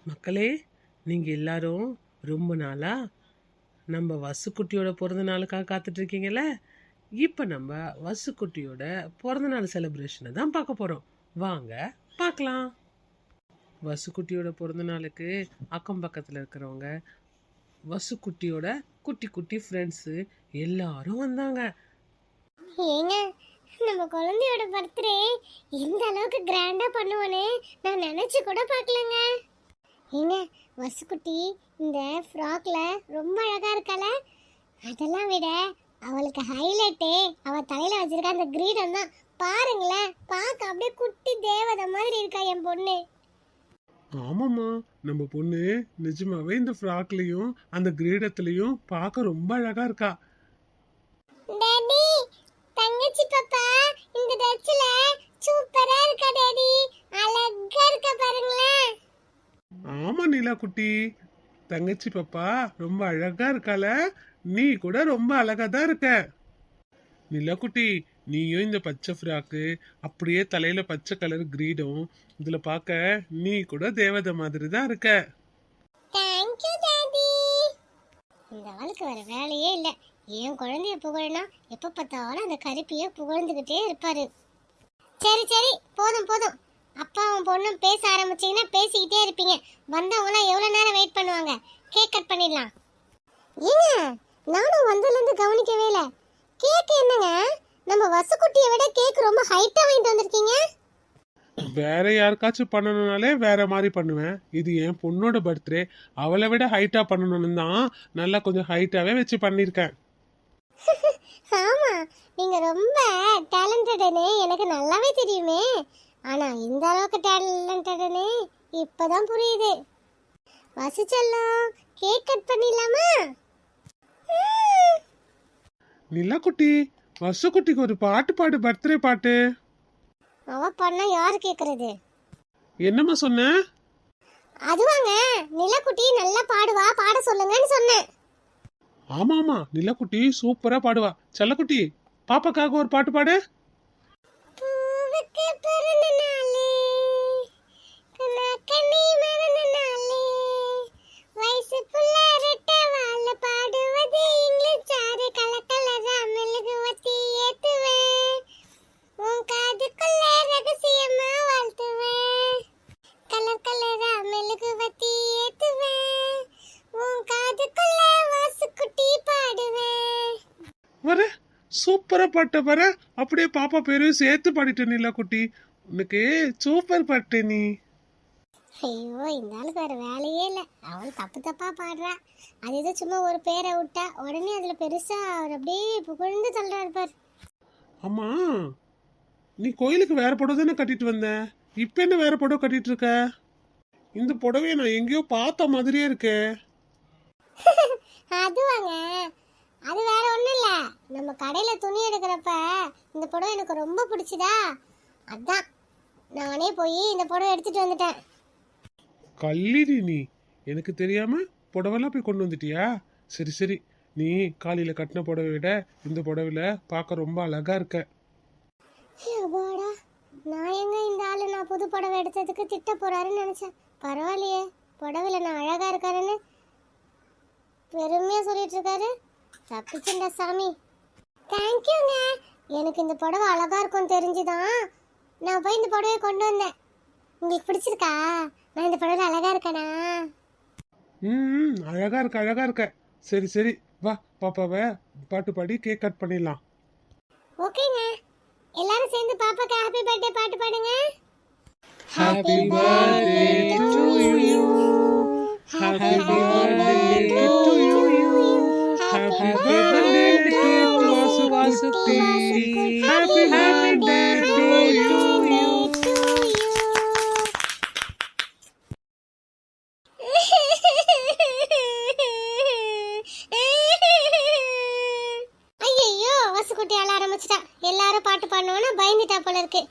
மக்களே, நீங்கள் எல்லாரும் ரொம்ப நாளா நம்ம வசுக்குட்டியோட பிறந்த நாளுக்காக காத்துட்ருக்கீங்கள. இப்போ நம்ம வசுக்குட்டியோட பிறந்த நாள் செலிப்ரேஷனை தான் பார்க்க போகிறோம். வாங்க பார்க்கலாம். வசுக்குட்டியோட பிறந்த நாளுக்கு அக்கம் பக்கத்தில் இருக்கிறவங்க, வசுக்குட்டியோட குட்டி குட்டி ஃப்ரெண்ட்ஸு எல்லாரும் வந்தாங்க. ஏங்க, நம்ம குழந்தையோட பர்த்டே இந்த அளவுக்கு கிராண்டா பண்ணுவோன்னு நான் நினைச்சு கூட பார்க்கலங்க. ஏங்க, வசுக்குட்டி இந்த ஃப்ராக்ல ரொம்ப அழகா இருக்கால. அதெல்லாம் விட அவளுக்கு ஹைலைட்டே அவ தலையில வச்சிருக்க அந்த கிரீடம் தான். பாருங்களேன், பார்க்க அப்படியே குட்டி தேவதை மாதிரி இருக்கா என் பொண்ணு. ஆமாம்மா, நம்ம பொண்ணு நிஜமாவே இந்த ஃப்ராக்லயும் அந்த கிரீடத்திலையும் பார்க்க ரொம்ப அழகா இருக்கா. டாடி, தங்கச்சி பாப்பா இந்த ட்ரெஸ்ல சூப்பரா இருக்கா டாடி. அழகா இருக்கா பாருங்களேன். ஆமா நிலா குட்டி, தங்கச்சி பாப்பா ரொம்ப அழகா இருக்கால. நீ கூட ரொம்ப அழகா தான் இருக்க. நிலா குட்டி, நீயும் இந்த பச்சை ஃப்ராக்கு அப்படியே தலையில பச்சை கலர் கிரீடம், இதுல பார்க்க நீ கூட தேவதை மாதிரி தான் இருக்க. Thank you daddy. இந்த ஆளுக்கு வேற வேலையே இல்ல. என் குழந்தைய புகழனா எப்ப பார்த்தாலும் அந்த கருப்பிய புகழ்ந்துகிட்டே இருப்பாரு. சரி சரி, போதும் போதும். அப்பாவும் பொண்ணும் பேச ஆரம்பிச்சீங்கன்னா பேசிக்கிட்டே இருப்பீங்க. வந்தவங்களாம் எவ்வளவு நேரம் வெயிட் பண்ணுவாங்க? கேக் கட் பண்ணிடலாம். ஏங்க, நானும் வந்ததுல இருந்து கவனிக்கவே இல்ல. கேக் என்னங்க, நம்ம வசுக்குட்டியை விட கேக் ரொம்ப ஹைட்டா வாங்கிட்டு வந்திருக்கீங்க. வேற யாருக்காச்சும் பண்ணணும்னாலே வேற மாதிரி பண்ணுவேன். இது என் பொண்ணோட பர்த்டே, அவளை விட ஹைட்டா பண்ணணும்னு தான் நல்லா கொஞ்சம் ஹைட்டாவே வச்சு பண்ணியிருக்கேன். ஆமா, நீங்க ரொம்ப டேலண்டட்னு எனக்கு நல்லாவே தெரியுமே. ஆனா இந்த அளவுக்கு டேலண்டட்னு இப்பதான் புரியுது. வசிச்செல்லாம் கேக் கட் பண்ணிடலாமா? நிலா குட்டி, வசு குட்டிக்கு ஒரு பாட்டு பாடு, பர்த்டே பாட்டு. அவ பண்ணா யாரு கேக்குறது? என்னம்மா சொன்ன? அதுவாங்க, நிலக்குட்டி நல்லா பாடுவா, பாட சொல்லுங்கன்னு சொன்னேன். ஆமா ஆமா, நிலா குட்டி சூப்பரா பாடுவா. செல்லக்குட்டி, பாப்பாக்காக ஒரு பாட்டு பாடு. பூவுக்கு பிறந்த நாளே, கண்ணி மறந்த நாளே, வயசு புள்ள ரெட்ட வாழ பாடுவது இங்கிலீஷ் சாறு கலக்கலரா மெழுகுவத்தி ஏத்துவேன், உன் காதுக்குள்ள ரகசியமா வாழ்த்துவேன், கலர் கலரா மெழுகுவத்தி ஏத்துவேன், உன் காதுக்குள்ள வாசுக்குட்டி பாடுவேன். வர சூப்பரா பாட்ட வர. அப்படியே பாப்பா பேரையும் சேர்த்து பாடிட்ட நிலா குட்டி. உனக்கு சூப்பர் பாட்டு நீ. ஐயோ, இந்த ஆளுக்கு வேற வேலையே இல்லை. அவள் தப்பு தப்பா பாடுறா. அது ஏதோ சும்மா ஒரு பேரை விட்டா உடனே அதுல பெருசா அவர் அப்படியே புகழ்ந்து தள்ளுறாரு பார். ஆமா, நீ கோயிலுக்கு வேற புடவை தானே கட்டிட்டு வந்த, இப்ப என்ன வேற புடவை கட்டிட்டு இருக்க? இந்த புடவைய நான் எங்கேயோ பார்த்த மாதிரியே இருக்கே. அதுவாங்க, அது வேற ஒண்ணும் இல்ல. நம்ம கடையில துணி எடுக்கிறப்ப இந்த புடவை எனக்கு ரொம்ப பிடிச்சதா, அதான் நானே போய் இந்த புடவை எடுத்துட்டு வந்துட்டேன். கல்லிடி நீ, எனக்கு தெரியாம புடவெல்லாம் போய் கொண்டு வந்துட்டியா? சரி சரி, நீ காலையில கட்டின புடவை விட இந்த புடவையில பார்க்க ரொம்ப அழகா இருக்க. அப்பாடா, நான் எங்க இந்த ஆளு நான் புது புடவை எடுத்ததுக்கு திட்ட போறாருன்னு நினைச்சேன். பரவாயில்லையே, புடவையில நான் அழகா இருக்காருன்னு பெருமையா சொல்லிட்டு இருக்காரு. தப்பிச்சுண்டா சாமி. தேங்க்யூங்க. எனக்கு இந்த புடவை அழகா இருக்கும் தெரிஞ்சுதான் நான் போய் இந்த புடவையை கொண்டு வந்தேன். உங்களுக்கு பிடிச்சிருக்கா? நான் இந்த புடவை அழகா இருக்கேனா? அழகா இருக்க அழகா இருக்க. சரி சரி, வா பாப்பாவை பாட்டு பாடி கேக் கட் பண்ணிடலாம். ஓகேங்க, எல்லாரும் சேர்ந்து பாப்பாக்கு ஹாப்பி பர்த்டே பாட்டு பாடுங்க. Happy birthday to you. Happy birthday to you. Happy birthday to Vasukutti. Happy birthday to you. ஐயோ, வசுக்குட்டி அழ ஆரம்பிச்சிட்டா. எல்லாரும் பாட்டு பாடணும்னா பயந்துட்டா போல இருக்கு.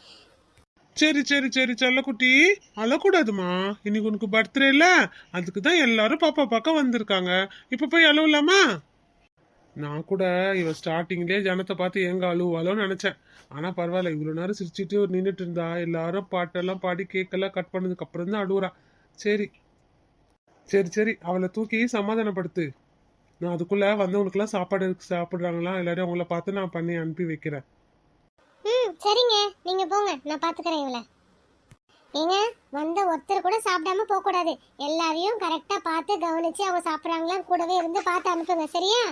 சரி சரி சரி செல்லக்குட்டி, அழக்கூடாதுமா. இன்னைக்கு உனக்கு பர்த்டே இல்ல, அதுக்கு தான் எல்லாரும் பாப்பா பார்க்க வந்திருக்காங்க. இப்ப போய் அழுவலாமா? நான் கூட இவ ஸ்டார்டிங்லேயே ஜனத்தை பார்த்து எங்க அழுவாளோன்னு நினைச்சேன். ஆனா பரவாயில்ல, இவ்வளவு நேரம் சிரிச்சுட்டு நின்றுட்டு இருந்தா. எல்லாரும் பாட்டெல்லாம் பாடி கேக்கெல்லாம் கட் பண்ணதுக்கு அப்புறம் தான் அழுவுறா. சரி, சரி சரி, அவளை தூக்கி சமாதானப்படுத்து. நான் அதுக்குள்ள வந்தவங்களுக்குலாம் சாப்பாடு சாப்பிடுறாங்களா எல்லாரும் அவங்கள பார்த்து நான் பண்ணி அனுப்பி வைக்கிறேன். ம் சரிங்க, நீங்க போங்க, நான் பாத்துக்கிறேன் இவளை. ஏங்க, வந்த ஒருத்தர் கூட சாப்பிடாம போக கூடாது. எல்லாரையும் கரெக்டா பார்த்து கவனிச்சு அவங்க சாப்பிட்றாங்களா கூடவே இருந்து பார்த்து அனுப்புங்க, சரியா?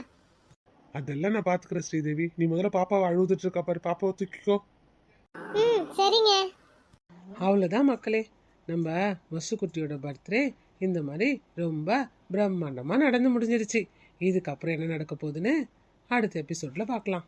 அதெல்லாம் நான் பாத்துக்கிறேன் ஸ்ரீதேவி. நீ முதல்ல பாப்பாவை அழுதுட்டு இருக்கா பாரு, பாப்பாவை தூக்கிக்கோ. ம் சரிங்க. அவ்வளோதான் மக்களே, நம்ம வசுக்குட்டியோட பர்த்டே இந்த மாதிரி ரொம்ப பிரம்மாண்டமாக நடந்து முடிஞ்சிருச்சு. இதுக்கப்புறம் என்ன நடக்க போகுதுன்னு அடுத்த எபிசோட்ல பார்க்கலாம்.